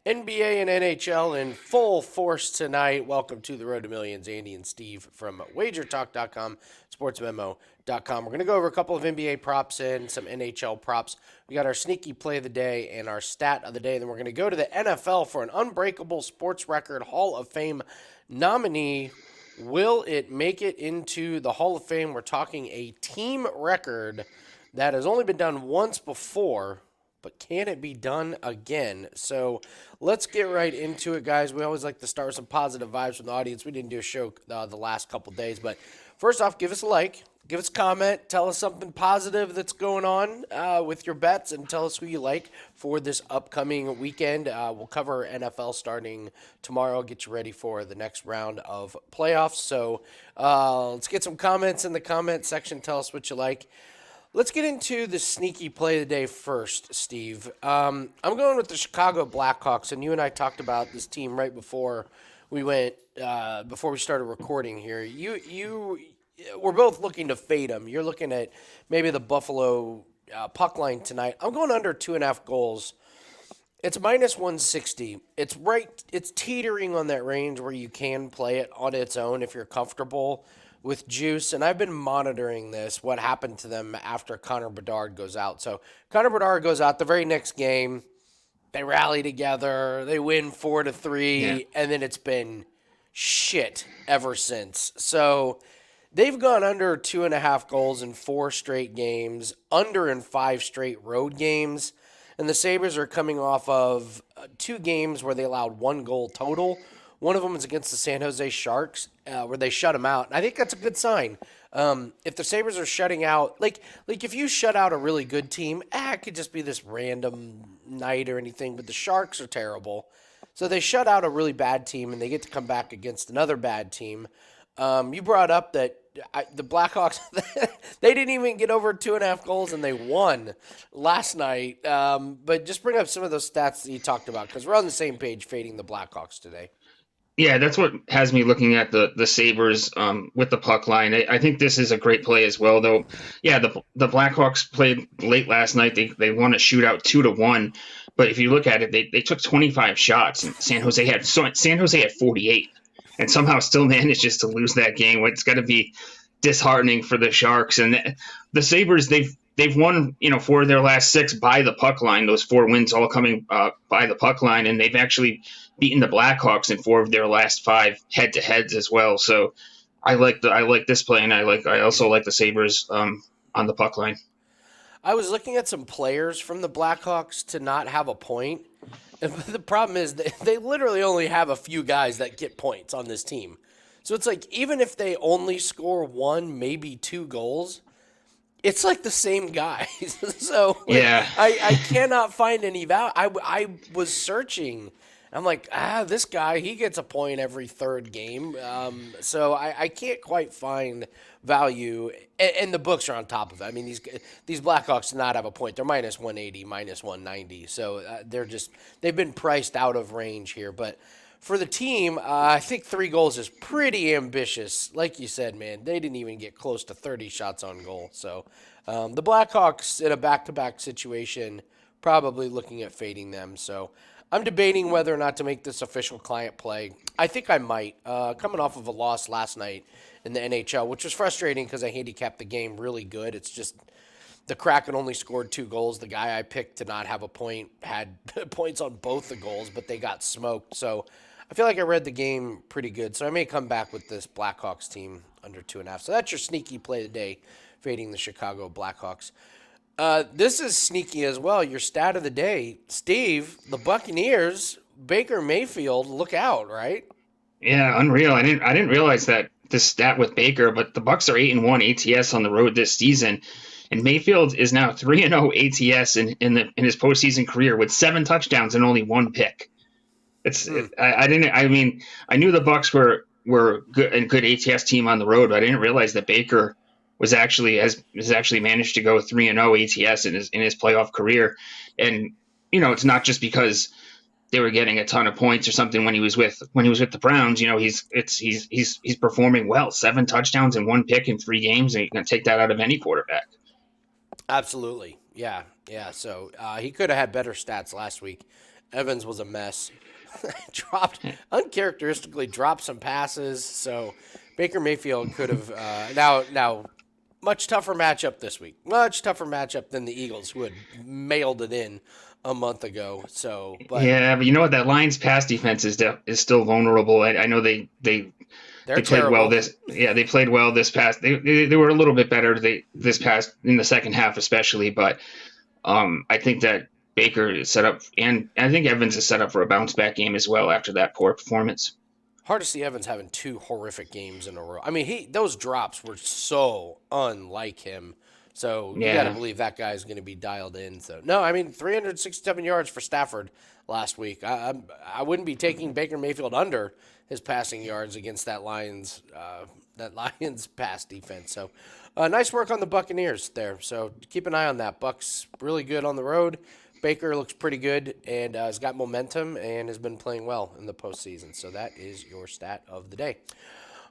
NBA and NHL in full force tonight. Welcome to the Road to Millions. Andy and Steve from WagerTalk.com, SportsMemo.com. We're going to go over a couple of NBA props and some NHL props. We got our sneaky play of the day and our stat of the day. Then we're going to go to the NFL for an Unbreakable Sports Record Hall of Fame nominee. Will it make it into the Hall of Fame? We're talking a team record that has only been done once before, but can it be done again? So let's get right into it, guys. We always like to start with some positive vibes from the audience. We didn't do a show the last couple days, but first off, give us a like, give us a comment, tell us something positive that's going on with your bets, and tell us who you like for this upcoming weekend. We'll cover NFL starting tomorrow. I'll get you ready for the next round of playoffs. So let's get some comments in the comment section. Tell us what you like. Let's get into the sneaky play of the day first, Steve. I'm going with the Chicago Blackhawks, and you and I talked about this team right before we went before we started recording here. We're both looking to fade them. You're looking at maybe the Buffalo puck line tonight. I'm going under 2.5 goals. It's minus 160. It's teetering on that range where you can play it on its own if you're comfortable with juice. And I've been monitoring what happened to them after Connor Bedard goes out. So Connor Bedard goes out the very next game. They rally together. They win 4-3. Yeah. And then it's been shit ever since. So they've gone under 2.5 goals in 4 straight games, under in 5 straight road games. And the Sabres are coming off of 2 games where they allowed 1 goal total. One of them is against the San Jose Sharks, where they shut them out. And I think that's a good sign. If the Sabres are shutting out, like if you shut out a really good team, it could just be this random night or anything. But the Sharks are terrible. So they shut out a really bad team, and they get to come back against another bad team. You brought up that the Blackhawks, they didn't even get over 2.5 goals, and they won last night. But just bring up some of those stats that you talked about, because we're on the same page fading the Blackhawks today. Yeah, that's what has me looking at the Sabres with the puck line. I think this is a great play as well, though. Yeah, the Blackhawks played late last night. They won a shootout 2-1. But if you look at it, they took 25 shots, and San Jose had 48, and somehow still manages to lose that game. It's got to be disheartening for the Sharks. And the Sabres, they've won 4 of their last 6 by the puck line. Those 4 wins all coming by the puck line, and they've actually beaten the Blackhawks in 4 of their last 5 head-to-heads as well. So I like this play, and I also like the Sabres on the puck line. I was looking at some players from the Blackhawks to not have a point. And the problem is they literally only have a few guys that get points on this team. So it's like even if they only score 1, maybe 2 goals, it's like the same guys. So Yeah. I cannot find any value. I was searching. I'm like, this guy, he gets a point every third game. So I can't quite find value. And the books are on top of it. I mean, these Blackhawks do not have a point. They're minus 180, minus 190. So they've been priced out of range here. But for the team, I think 3 goals is pretty ambitious. Like you said, man, they didn't even get close to 30 shots on goal. So the Blackhawks in a back-to-back situation, probably looking at fading them. So I'm debating whether or not to make this official client play. I think I might. Coming off of a loss last night in the NHL, which was frustrating because I handicapped the game really good. It's just the Kraken only scored 2 goals. The guy I picked to not have a point had points on both the goals, but they got smoked. So I feel like I read the game pretty good. So I may come back with this Blackhawks team under 2.5. So that's your sneaky play of the day, fading the Chicago Blackhawks. This is sneaky as well. Your stat of the day, Steve, the Buccaneers, Baker Mayfield, look out, right? Yeah, unreal. I didn't realize that this stat with Baker, but the Bucks are 8-1 ATS on the road this season, and Mayfield is now 3-0 ATS in his postseason career with 7 touchdowns and only 1 pick. I knew the Bucks were good and good ATS team on the road, but I didn't realize that Baker has actually managed to go 3-0 ATS in his playoff career. And it's not just because they were getting a ton of points or something when he was with the Browns. He's performing well. 7 touchdowns and 1 pick in 3 games, and you can take that out of any quarterback. Absolutely. Yeah. So he could have had better stats last week Evans was a mess. Uncharacteristically dropped some passes. So Baker Mayfield could have now much tougher matchup this week. Much tougher matchup than the Eagles, who had mailed it in a month ago. So, but Yeah, but you know what? That Lions pass defense is still vulnerable. I know they're they played well terrible. this. Yeah, they played well this past. They were a little bit better this past in the second half especially, but I think that Baker is set up, and I think Evans is set up for a bounce back game as well after that poor performance. Hard to see Evans having two horrific games in a row. I mean, those drops were so unlike him. So you got to Yeah, believe that guy's going to be dialed in. So no, I mean 367 yards for Stafford last week. I wouldn't be taking Baker Mayfield under his passing yards against that Lions pass defense. So nice work on the Buccaneers there. So keep an eye on that. Bucks really good on the road. Baker looks pretty good and has got momentum and has been playing well in the postseason. So that is your stat of the day.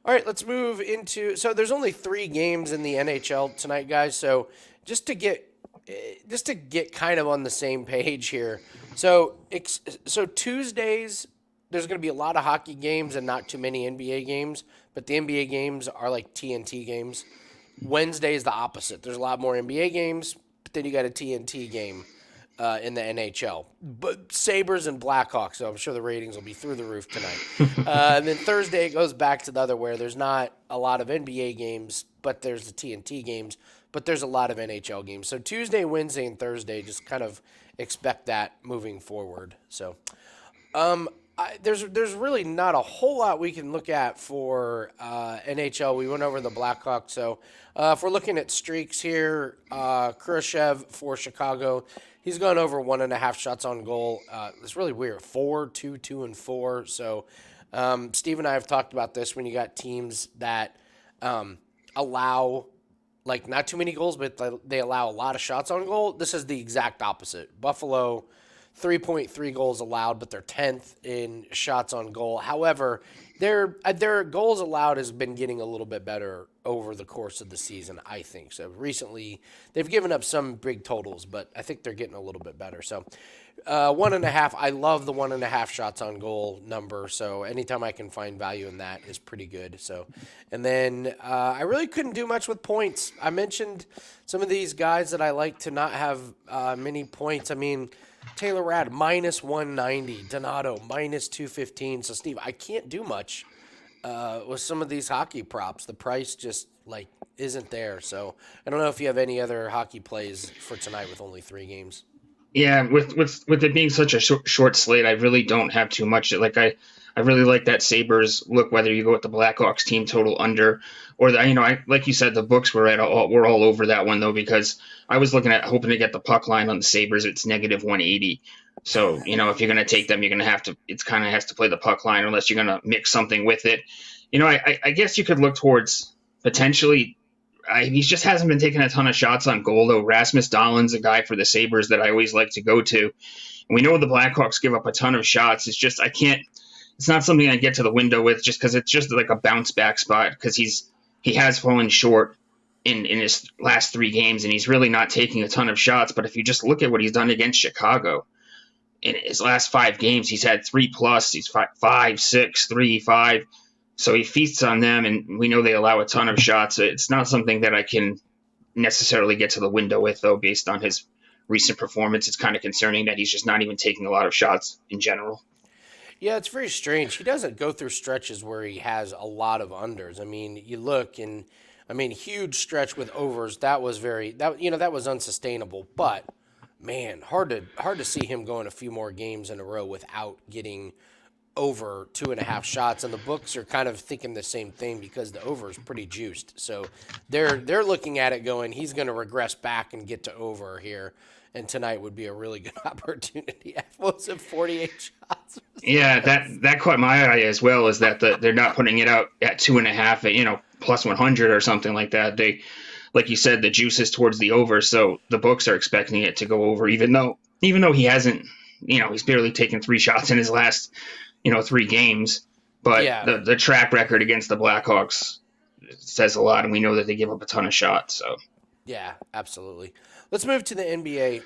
All right, let's move into. So there's only 3 games in the NHL tonight, guys. So just to get kind of on the same page here. So Tuesdays there's going to be a lot of hockey games and not too many NBA games, but the NBA games are like TNT games. Wednesday is the opposite. There's a lot more NBA games, but then you got a TNT game in the NHL. But Sabres and Blackhawks, so I'm sure the ratings will be through the roof tonight. And then Thursday it goes back to the other where there's not a lot of NBA games, but there's the TNT games, but there's a lot of NHL games. So Tuesday, Wednesday, and Thursday, just kind of expect that moving forward. So there's really not a whole lot we can look at for NHL. We went over the Blackhawks. So if we're looking at streaks here, Khrushchev for Chicago, he's gone over 1.5 shots on goal. It's really weird. 4, 2, 2, and 4. So Steve and I have talked about this when you got teams that allow like not too many goals, but they allow a lot of shots on goal. This is the exact opposite. Buffalo, 3.3 goals allowed, but they're 10th in shots on goal. However, their goals allowed has been getting a little bit better over the course of the season, I think. So recently, they've given up some big totals, but I think they're getting a little bit better. So 1.5, I love the 1.5 shots on goal number. So anytime I can find value in that is pretty good. So, and then I really couldn't do much with points. I mentioned some of these guys that I like to not have many points. I mean, Taylor Rad minus 190, Donato minus 215. So Steve, I can't do much with some of these hockey props. The price just like isn't there. So I don't know if you have any other hockey plays for tonight with only 3 games. yeah. With it being such a short slate, I really don't have too much. I really like that Sabres look. Whether you go with the Blackhawks team total under, or I like you said, the books were all over that one though, because I was looking at hoping to get the puck line on the Sabres. It's negative 180. So if you're going to take them, you're going to have to. It's kind of has to play the puck line unless you're going to mix something with it. I guess you could look towards potentially. He just hasn't been taking a ton of shots on goal though. Rasmus Dahlin's a guy for the Sabres that I always like to go to. And we know the Blackhawks give up a ton of shots. It's just I can't. It's not something I get to the window with just because it's just like a bounce back spot because he has fallen short in his last 3 games and he's really not taking a ton of shots. But if you just look at what he's done against Chicago in his last 5 games, he's had 3+. He's 5, 6, 3, 5. So he feasts on them, and we know they allow a ton of shots. It's not something that I can necessarily get to the window with, though, based on his recent performance. It's kind of concerning that he's just not even taking a lot of shots in general. Yeah, it's very strange. He doesn't go through stretches where he has a lot of unders. I mean, you look and huge stretch with overs. That was that was unsustainable. But man, hard to see him going a few more games in a row without getting over 2.5 shots. And the books are kind of thinking the same thing because the over is pretty juiced. So they're looking at it going, he's going to regress back and get to over here. And tonight would be a really good opportunity. What was it, 48 shots? Yeah, that caught my eye as well. Is that they're not putting it out at 2.5, plus 100 or something like that. They, like you said, the juice is towards the over, so the books are expecting it to go over, even though he hasn't, he's barely taken 3 shots in his last, 3 games. But Yeah. the track record against the Blackhawks says a lot, and we know that they give up a ton of shots. So Yeah, absolutely. Let's move to the NBA.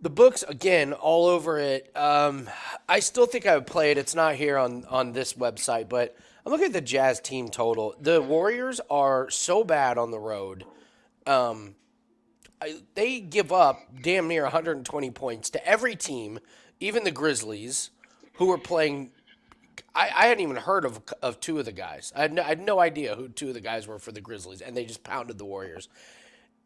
The books again, all over it. I still think I would play it. It's not here on this website, but I'm looking at the Jazz team total. The Warriors are so bad on the road. They give up damn near 120 points to every team, even the Grizzlies, who are playing. I hadn't even heard of two of the guys. I had no idea who two of the guys were for the Grizzlies, and they just pounded the Warriors.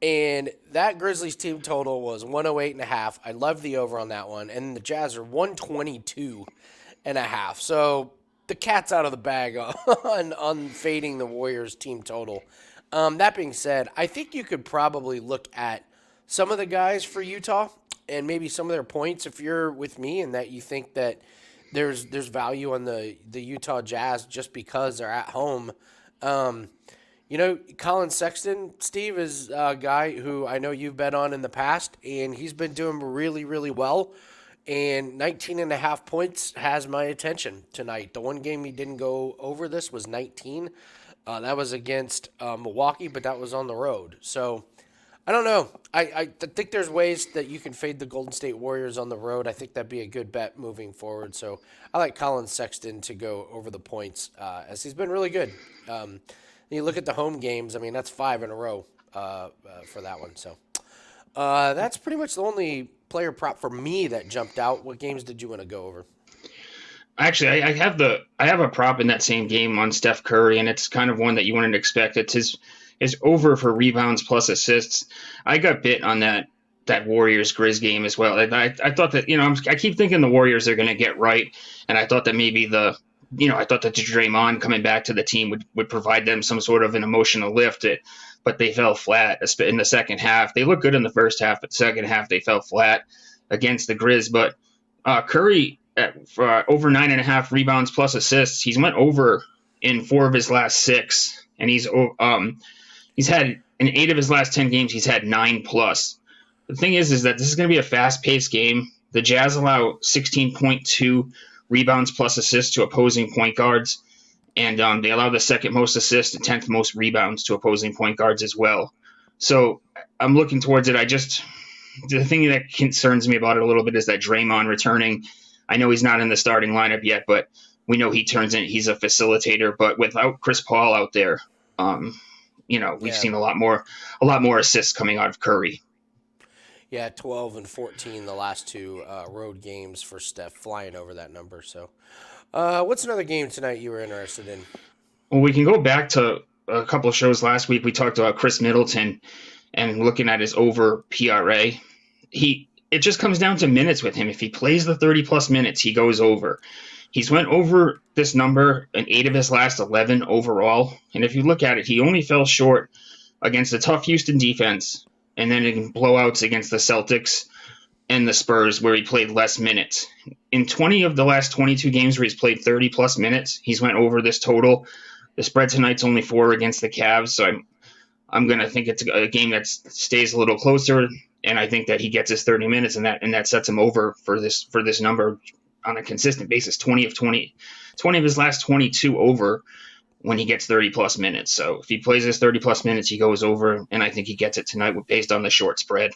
And that Grizzlies team total was 108.5. I love the over on that one. And the Jazz are 122.5. So the cat's out of the bag on fading the Warriors team total. That being said, I think you could probably look at some of the guys for Utah and maybe some of their points if you're with me and that you think that there's value on the Utah Jazz just because they're at home. Colin Sexton, Steve, is a guy who I know you've bet on in the past, and he's been doing really, really well. And 19.5 points has my attention tonight. The one game he didn't go over this was 19. That was against Milwaukee, but that was on the road. So I don't know. I think there's ways that you can fade the Golden State Warriors on the road. I think that'd be a good bet moving forward. So I like Colin Sexton to go over the points as he's been really good. You look at the home games. I mean, that's 5 in a row for that one. So that's pretty much the only player prop for me that jumped out. What games did you want to go over? Actually, I have a prop in that same game on Steph Curry, and it's kind of one that you wouldn't expect. It's his over for rebounds plus assists. I got bit on that Warriors Grizz game as well. I thought that I keep thinking the Warriors are going to get right, and I thought that maybe I thought that Draymond coming back to the team would provide them some sort of an emotional lift. But they fell flat in the second half. They looked good in the first half, but second half they fell flat against the Grizz. But Curry for over 9.5 rebounds plus assists. He's went over in 4 of his last 6, and he's had in 8 of his last 10 games he's had 9 plus. The thing is that this is going to be a fast-paced game. The Jazz allow 16.2 rebounds plus assists to opposing point guards, and they allow the second most assists and 10th most rebounds to opposing point guards as well. So I'm looking towards it. The thing that concerns me about it a little bit is that Draymond returning. I know he's not in the starting lineup yet, but we know he's a facilitator. But without Chris Paul out there, we've seen a lot more assists coming out of Curry. Yeah, 12 and 14 the last 2 road games for Steph, flying over that number. So, what's another game tonight you were interested in? Well, we can go back to a couple of shows last week. We talked about Chris Middleton and looking at his over PRA. It just comes down to minutes with him. If he plays the 30-plus minutes, he goes over. He's went over this number in 8 of his last 11 overall. And if you look at it, he only fell short against a tough Houston defense and then in blowouts against the Celtics and the Spurs where he played less minutes. In 20 of the last 22 games where he's played 30-plus minutes, he's went over this total. The spread tonight's only 4 against the Cavs, so I'm going to think it's a game that stays a little closer, and I think that he gets his 30 minutes, and that sets him over for this number on a consistent basis. 20 of his last 22 over when he gets 30-plus minutes. So if he plays his 30-plus minutes, he goes over, and I think he gets it tonight based on the short spread.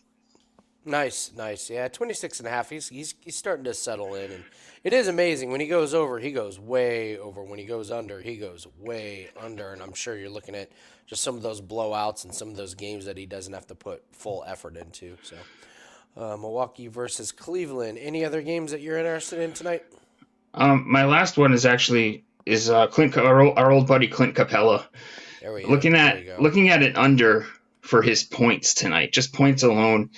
Nice. Yeah, 26.5. He's starting to settle in, and it is amazing. When he goes over, he goes way over. When he goes under, he goes way under. And I'm sure you're looking at just some of those blowouts and some of those games that he doesn't have to put full effort into. So, Milwaukee versus Cleveland. Any other games that you're interested in tonight? My last one is Clint, our old buddy Clint Capella. There we go. Looking at it under for his points tonight, just points alone.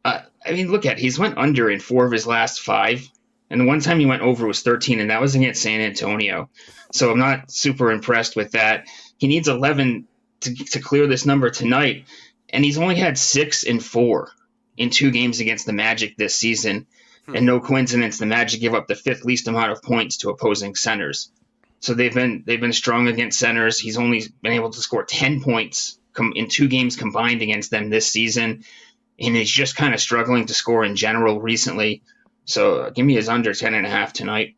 Look at it. He's went under in 4 of his last 5, and the one time he went over was 13, and that was against San Antonio. So I'm not super impressed with that. He needs 11 to clear this number tonight, and he's only had 6 and 4 in 2 games against the Magic this season. And no coincidence, the Magic give up the 5th least amount of points to opposing centers. So they've been strong against centers. He's only been able to score 10 points in 2 games combined against them this season. And he's just kind of struggling to score in general recently. So give me his under 10.5 tonight.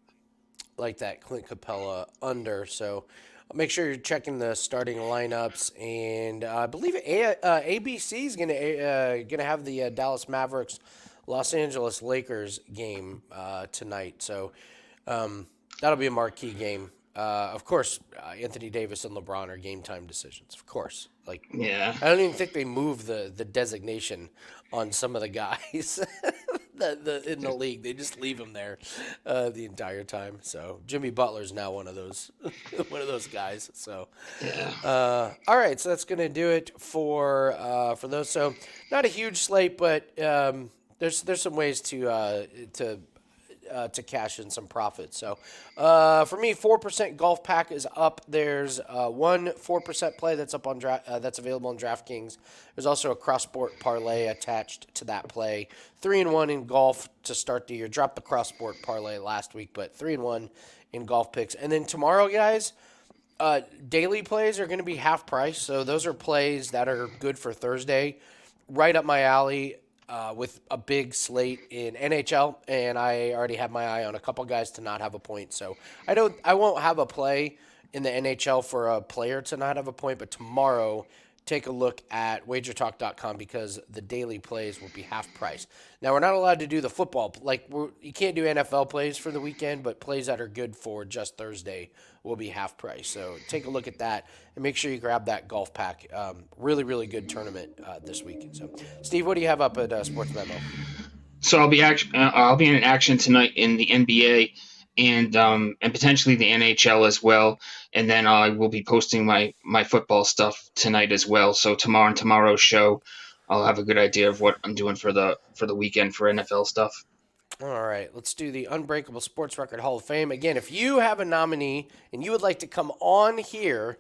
Like that Clint Capella under. So make sure you're checking the starting lineups. And I believe ABC is gonna have the Dallas Mavericks Los Angeles Lakers game tonight. So that'll be a marquee game. Of course, Anthony Davis and LeBron are game time decisions. Of course, like Yeah. I don't even think they move the designation on some of the guys in the league. They just leave them there the entire time. So Jimmy Butler's now one of those one of those guys. So Yeah. all right, so that's gonna do it for those. So not a huge slate, but there's some ways to cash in some profit. So for me, 4% golf pack is up. There's one 4% play that's up on that's available on DraftKings. There's also a cross sport parlay attached to that play. 3-1 in golf to start the year. Dropped the cross sport parlay last week, but 3-1 in golf picks. And then tomorrow, guys, daily plays are going to be half price. So those are plays that are good for Thursday. Right up my alley. With a big slate in NHL, and I already have my eye on a couple guys to not have a point. So I won't have a play in the NHL for a player to not have a point, but tomorrow take a look at WagerTalk.com because the daily plays will be half price. Now we're not allowed to do the football, you can't do NFL plays for the weekend, but plays that are good for just Thursday will be half price. So take a look at that and make sure you grab that golf pack. Really, really good tournament this week. So, Steve, what do you have up at Sports Memo? So I'll be in action tonight in the NBA and potentially the NHL as well. And then I will be posting my football stuff tonight as well. So tomorrow's show, I'll have a good idea of what I'm doing for the weekend for NFL stuff. All right, let's do the Unbreakable Sports Record Hall of Fame. Again, if you have a nominee and you would like to come on here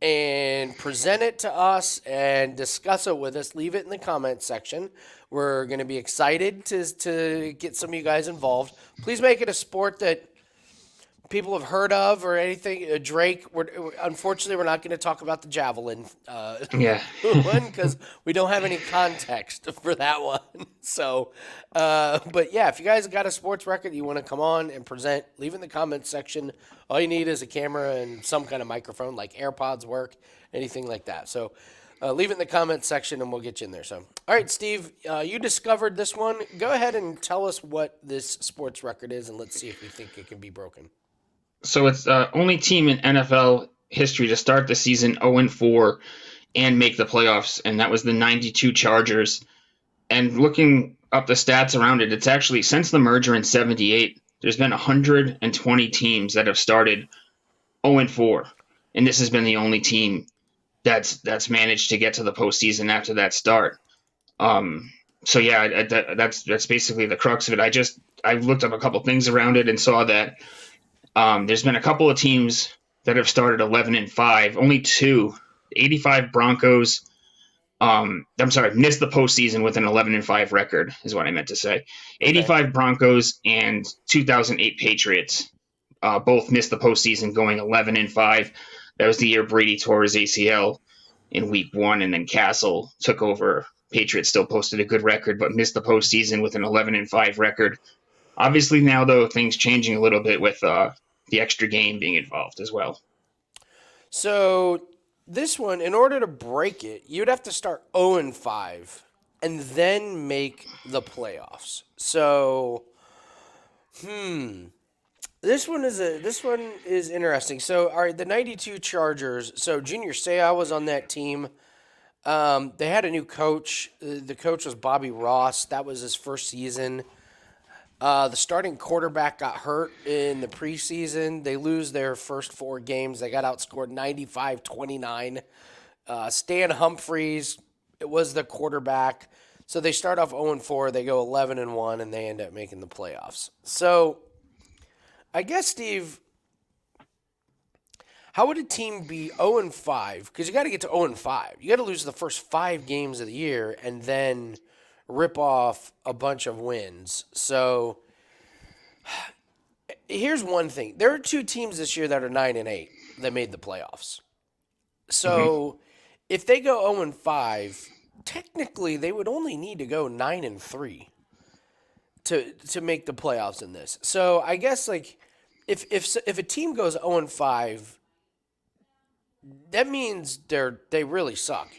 and present it to us and discuss it with us, leave it in the comments section. We're going to be excited to get some of you guys involved. Please make it a sport that people have heard of or anything. Drake, unfortunately, we're not going to talk about the javelin Yeah. one because we don't have any context for that one. So, but yeah, if you guys got a sports record you want to come on and present, leave it in the comments section. All you need is a camera and some kind of microphone, like AirPods work, anything like that. So, leave it in the comments section and we'll get you in there. So, all right, Steve, you discovered this one. Go ahead and tell us what this sports record is, and let's see if we think it can be broken. So it's the only team in NFL history to start the season 0-4 and make the playoffs, and that was the 92 Chargers. And looking up the stats around it, it's actually since the merger in 78, there's been 120 teams that have started 0-4, and this has been the only team that's managed to get to the postseason after that start. So yeah, that's basically the crux of it. I looked up a couple things around it and saw that there's been a couple of teams that have started 11-5. Only two, 85 Broncos. Missed the postseason with an 11-5 record is what I meant to say. 85 Broncos and 2008 Patriots both missed the postseason, going 11-5. That was the year Brady tore his ACL in Week 1, and then Castle took over. Patriots still posted a good record, but missed the postseason with an 11-5 record. Obviously now, though, things changing a little bit with the extra game being involved as well. So this one, in order to break it, you'd have to start 0-5 and then make the playoffs. So, this one is interesting. So, all right, the 92 Chargers. So, Junior Seau was on that team. They had a new coach. The coach was Bobby Ross. That was his first season. The starting quarterback got hurt in the preseason. They lose their first 4 games. They got outscored 95-29. Stan Humphries, it was the quarterback. So they start off 0-4. They go 11-1, and they end up making the playoffs. So I guess, Steve, how would a team be 0-5? Because you got to get to 0-5. You got to lose the first 5 games of the year and then rip off a bunch of wins. So here's one thing. There are 2 teams this year that are 9-8 that made the playoffs. So if they go 0-5, technically they would only need to go 9-3 to make the playoffs in this. So I guess if a team goes 0-5, that means they really suck,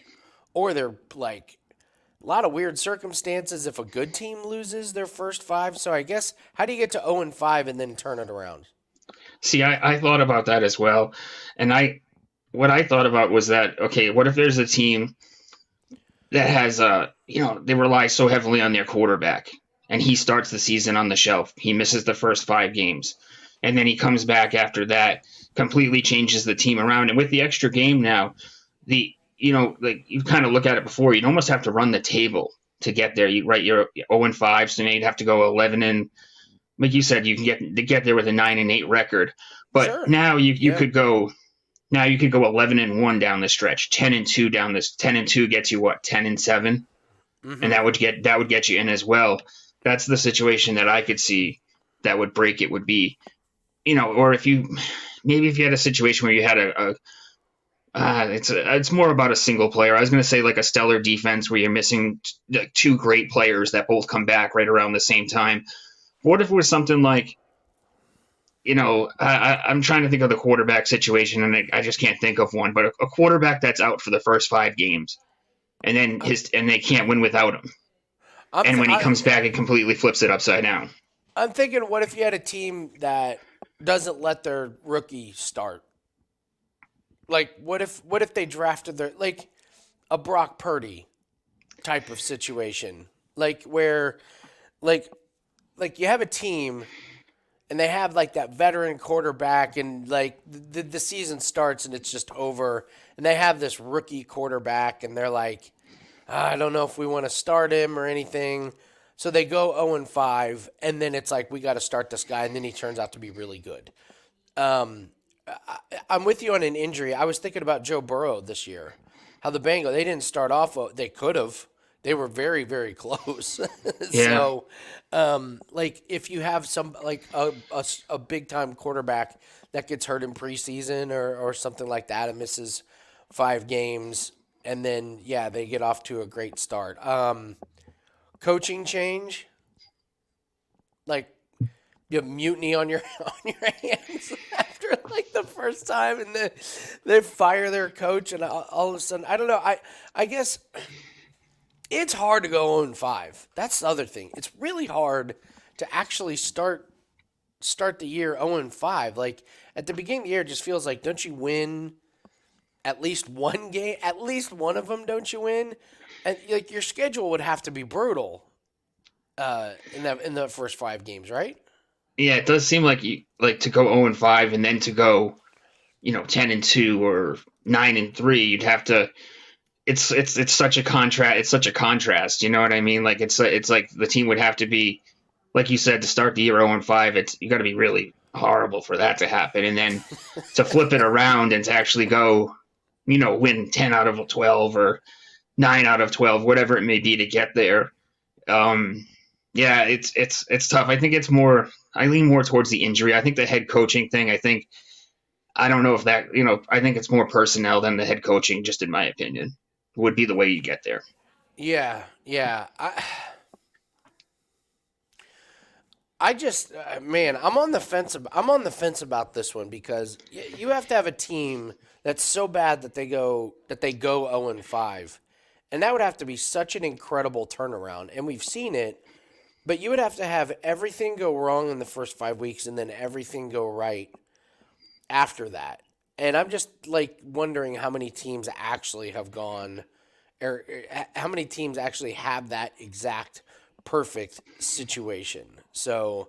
or they're a lot of weird circumstances if a good team loses their first five. So I guess how do you get to 0-5 and then turn it around? See, I thought about that as well, and what I thought about was that, okay, what if there's a team that has they rely so heavily on their quarterback, and he starts the season on the shelf. He misses the first 5 games, and then he comes back after that, completely changes the team around. And with the extra game now, like you kind of look at it before, you'd almost have to run the table to get there. You're 0-5, so now you'd have to go 11 and, like you said, you can get there with a 9-8 record. But Sure. now you Yeah. could go. Now you could go 11-1 down the stretch, 10-2 down this. 10-2 gets you what, 10-7, and that would get you in as well. That's the situation that I could see that would break it. Would be, or if you had a situation where you had it's more about a single player. I was going to say like a stellar defense where you're missing like 2 great players that both come back right around the same time. What if it was something like, I'm trying to think of the quarterback situation, and I just can't think of one. But a quarterback that's out for the first 5 games, and then they can't win without him. I'm And th- when he I, comes back, it completely flips it upside down. I'm thinking, what if you had a team that doesn't let their rookie start? Like, what if they drafted their like a Brock Purdy type of situation, like where, like, you have a team and they have like that veteran quarterback, and like the season starts and it's just over, and they have this rookie quarterback, and they're like, I don't know if we want to start him or anything. So they go 0-5, and then it's like, we got to start this guy, and then he turns out to be really good. Um, I'm with you on an injury. I was thinking about Joe Burrow this year. How the Bengals, they didn't start off, they could have. They were very, very close. Yeah. So, like, if you have some, like, a big time quarterback that gets hurt in preseason or something like that and misses 5 games, and then, yeah, they get off to a great start. Coaching change, like, you have mutiny on your on your hands after like the first time, and then they fire their coach, and all of a sudden, I don't know. I guess it's hard to go 0-5. That's the other thing. It's really hard to actually start the year 0-5. Like at the beginning of the year, it just feels like, don't you win at least one game? At least one of them, don't you win? And like your schedule would have to be brutal in the first 5 games, right? Yeah, it does seem like you like to go 0-5 and then to go, 10-2 or 9-3. You'd have to. It's such a contrast. It's such a contrast. You know what I mean? Like it's like the team would have to be, like you said, to start the year 0-5. You got to be really horrible for that to happen, and then to flip it around and to actually go, win 10 out of 12 or 9 out of 12, whatever it may be, to get there. Yeah, it's tough. I think it's more. I lean more towards the injury. I think the head coaching thing. I don't know if that. I think it's more personnel than the head coaching. Just in my opinion, would be the way you get there. Yeah, yeah. I just, man, I'm on the fence. I'm on the fence about this one because you have to have a team that's so bad that they go 0-5, and that would have to be such an incredible turnaround. And we've seen it, but you would have to have everything go wrong in the first 5 weeks, and then everything go right after that. And I'm just like wondering how many teams actually have gone, or how many teams actually have that exact perfect situation. So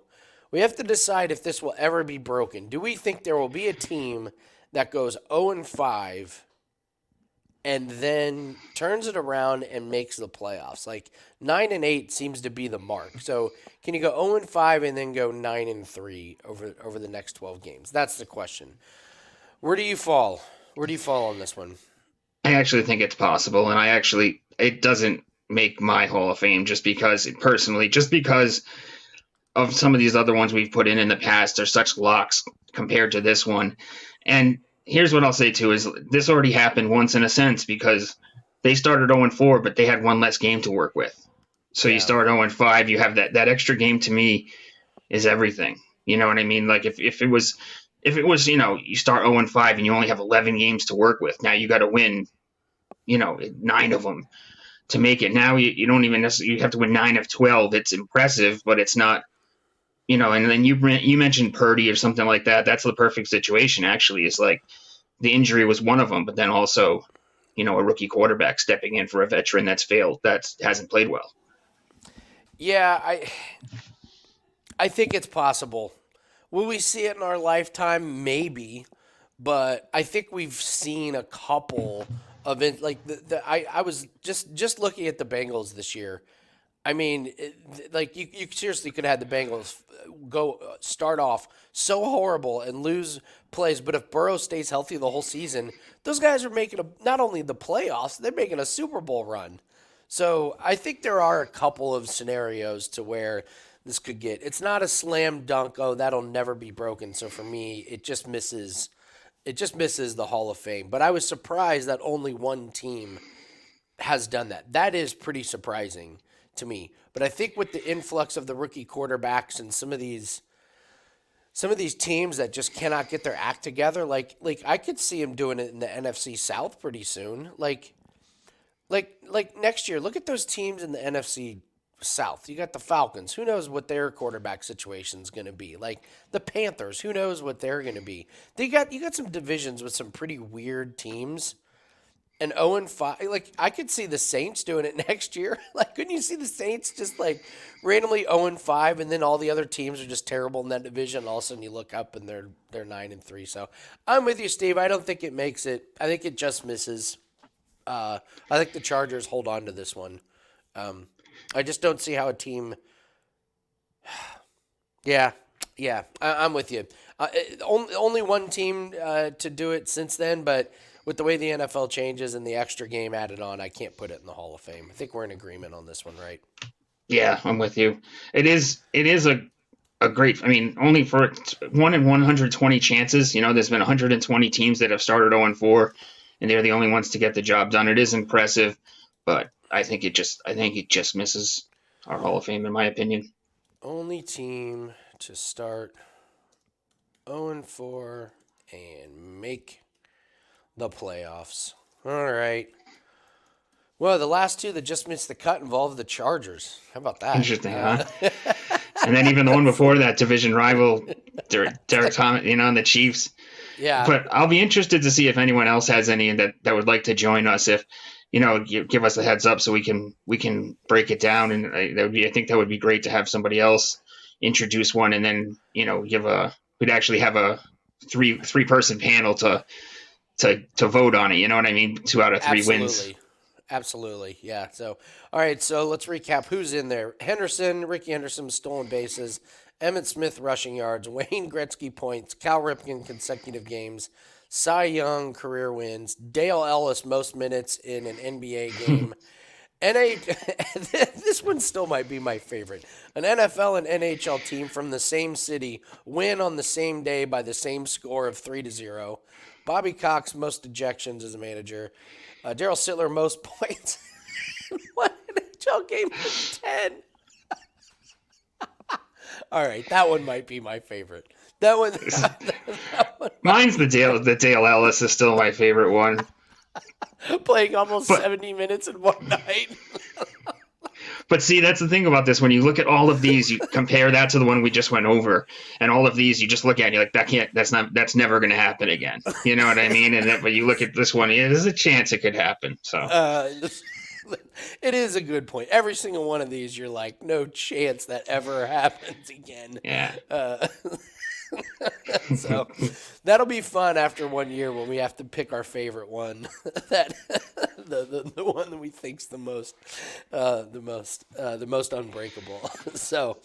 we have to decide if this will ever be broken. Do we think there will be a team that goes 0-5 and then turns it around and makes the playoffs? Like 9-8 seems to be the mark. So can you go 0-5 and then go 9-3 over the next 12 games? That's the question. Where do you fall? Where do you fall on this one? I actually think it's possible, and it doesn't make my Hall of Fame just because of some of these other ones we've put in the past. They're such locks compared to this one. And here's what I'll say too is this already happened once in a sense because they started 0-4, but they had one less game to work with. So Yeah. you start 0-5, you have that extra game. To me is everything. You know what I mean? Like if it was, you start 0-5 and you only have 11 games to work with. Now you got to win, 9 of them. to make it. Now you don't even necessarily, you have to win 9 of 12. It's impressive, but it's not, and then you mentioned Purdy or something like that. That's the perfect situation, actually, is like the injury was one of them, but then also, a rookie quarterback stepping in for a veteran that's failed, that hasn't played well. Yeah, I think it's possible. Will we see it in our lifetime? Maybe, but I think we've seen a couple of it. Like I was just looking at the Bengals this year. I mean, like you seriously could have had the Bengals go start off so horrible and lose plays, but if Burrow stays healthy the whole season, those guys are making not only the playoffs, they're making a Super Bowl run. So I think there are a couple of scenarios to where this could get. It's not a slam dunk. Oh, that'll never be broken. So for me, it just misses. It just misses the Hall of Fame. But I was surprised that only one team has done that. That is pretty surprising to me. But I think with the influx of the rookie quarterbacks and some of these teams that just cannot get their act together, like I could see them doing it in the NFC South pretty soon. Like next year, look at those teams in the NFC South. You got the Falcons. Who knows what their quarterback situation is going to be? Like the Panthers. Who knows what they're going to be? You got some divisions with some pretty weird teams. And 0-5, like I could see the Saints doing it next year. Like, couldn't you see the Saints just like randomly 0-5, and then all the other teams are just terrible in that division? And all of a sudden, you look up and they're 9-3. So I'm with you, Steve. I don't think it makes it. I think it just misses. I think the Chargers hold on to this one. I just don't see how a team. Yeah, I'm with you. Only one team to do it since then, but with the way the NFL changes and the extra game added on, I can't put it in the Hall of Fame. I think we're in agreement on this one, right? Yeah, I'm with you. It is a great. I mean, only for 1 in 120 chances. There's been 120 teams that have started 0-4, and they're the only ones to get the job done. It is impressive, but I think it just misses our Hall of Fame, in my opinion. Only team to start 0-4 and make the playoffs. All right. Well, the last two that just missed the cut involved the Chargers. How about that? Interesting, huh? And then even the one before that, division rival, Derek Thomas, and the Chiefs. Yeah. But I'll be interested to see if anyone else has any that would like to join us. If give us a heads up so we can break it down, and I think that would be great to have somebody else introduce one, and then we'd actually have a three person panel to vote on it. You know what I mean? 2 out of 3 wins. Absolutely. Yeah. So, all right. So let's recap who's in there. Ricky Henderson, stolen bases. Emmitt Smith, rushing yards. Wayne Gretzky, points. Cal Ripken, consecutive games. Cy Young, career wins. Dale Ellis, most minutes in an NBA game. This one still might be my favorite. An NFL and NHL team from the same city win on the same day by the same score of 3-0. Bobby Cox, most ejections as a manager. Daryl Sittler, most points in one NHL game with 10. All right, that one might be my favorite. That one. Mine's the Dale Ellis is still my favorite one. Playing almost 70 minutes in one night. But see, that's the thing about this. When you look at all of these, you compare that to the one we just went over, and all of these, you just look at it, you're like, that's never going to happen again. You know what I mean? But you look at this one, there's a chance it could happen. So it is a good point. Every single one of these, you're like, no chance that ever happens again. Yeah. So that'll be fun after 1 year when we have to pick our favorite one. That the one that we think's the most unbreakable. So,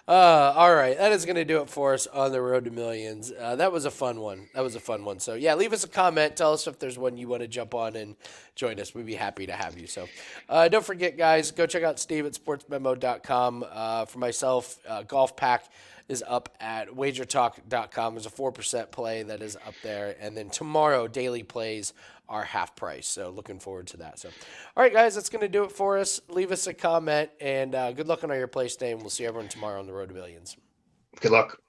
all right, that is going to do it for us on the Road to Millions. That was a fun one. So yeah, leave us a comment. Tell us if there's one you want to jump on and join us. We'd be happy to have you. So don't forget, guys, go check out Steve at sportsmemo.com. For myself, Golf Pack is up at WagerTalk.com. There's a 4% play that is up there. And then tomorrow, daily plays are half price. So looking forward to that. So, all right, guys, that's going to do it for us. Leave us a comment, and good luck on all your plays today, and we'll see everyone tomorrow on the Road to Millions. Good luck.